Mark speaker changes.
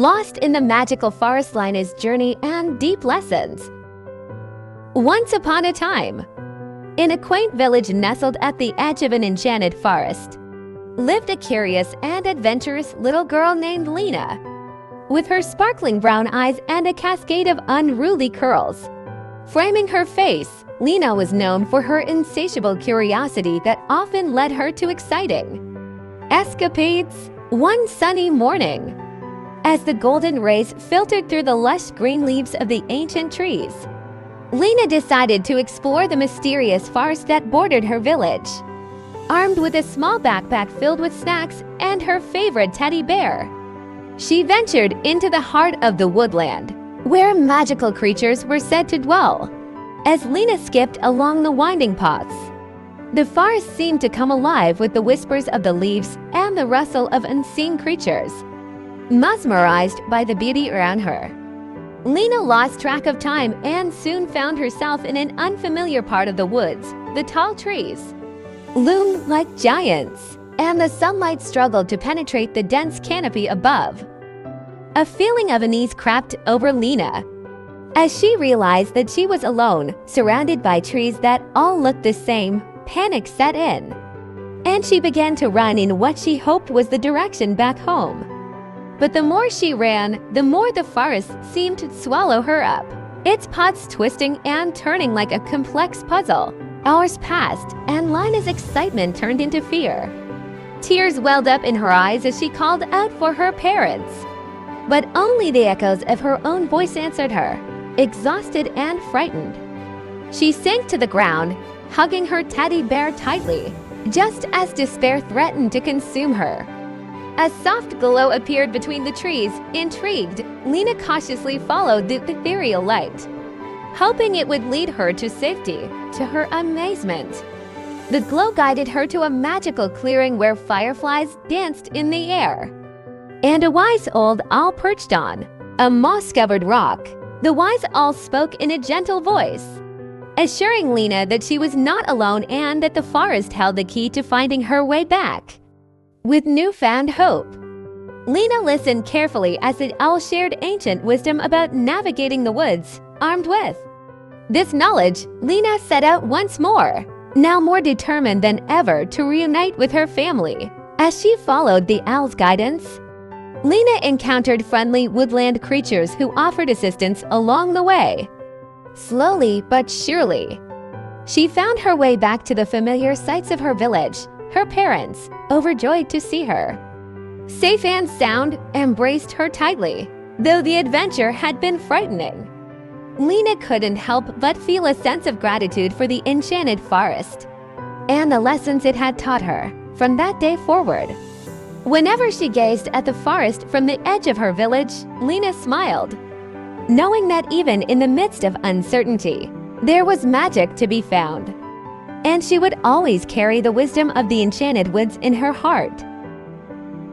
Speaker 1: lost in the magical forest. Lina's journey and deep lessons. Once upon a time, in a quaint village nestled at the edge of an enchanted forest, lived a curious and adventurous little girl named Lina. With her sparkling brown eyes and a cascade of unruly curls framing her face, Lina was known for her insatiable curiosity that often led her to exciting escapades. One sunny morning, as the golden rays filtered through the lush green leaves of the ancient trees, Lina decided to explore the mysterious forest that bordered her village. Armed with a small backpack filled with snacks and her favorite teddy bear, she ventured into the heart of the woodland, where magical creatures were said to dwell. As Lina skipped along the winding paths, the forest seemed to come alive with the whispers of the leaves and the rustle of unseen creatures. Mesmerized by the beauty around her, Lina lost track of time and soon found herself in an unfamiliar part of the woods. The tall trees loomed like giants, and the sunlight struggled to penetrate the dense canopy above. A feeling of unease crept over Lina as she realized that she was alone, surrounded by trees that all looked the same. Panic set in, and she began to run in what she hoped was the direction back home. But the more she ran, the more the forest seemed to swallow her up, its paths twisting and turning like a complex puzzle. Hours passed, and Lina's excitement turned into fear. Tears welled up in her eyes as she called out for her parents. But only the echoes of her own voice answered her. Exhausted and frightened, she sank to the ground, hugging her teddy bear tightly, just as despair threatened to consume her. A soft glow appeared between the trees. Intrigued, Lina cautiously followed the ethereal light, hoping it would lead her to safety. To her amazement, the glow guided her to a magical clearing where fireflies danced in the air, and a wise old owl perched on a moss-covered rock. The wise owl spoke in a gentle voice, assuring Lina that she was not alone and that the forest held the key to finding her way back. With newfound hope, Lina listened carefully as the owl shared ancient wisdom about navigating the woods. Armed with this knowledge, Lina set out once more, now more determined than ever to reunite with her family. As she followed the owl's guidance, Lina encountered friendly woodland creatures who offered assistance along the way. Slowly but surely, she found her way back to the familiar sights of her village. Her parents, overjoyed to see her safe and sound, embraced her tightly. Though the adventure had been frightening, Lina couldn't help but feel a sense of gratitude for the enchanted forest and the lessons it had taught her. From that day forward, whenever she gazed at the forest from the edge of her village, Lina smiled, knowing that even in the midst of uncertainty, there was magic to be found. And she would always carry the wisdom of the enchanted woods in her heart.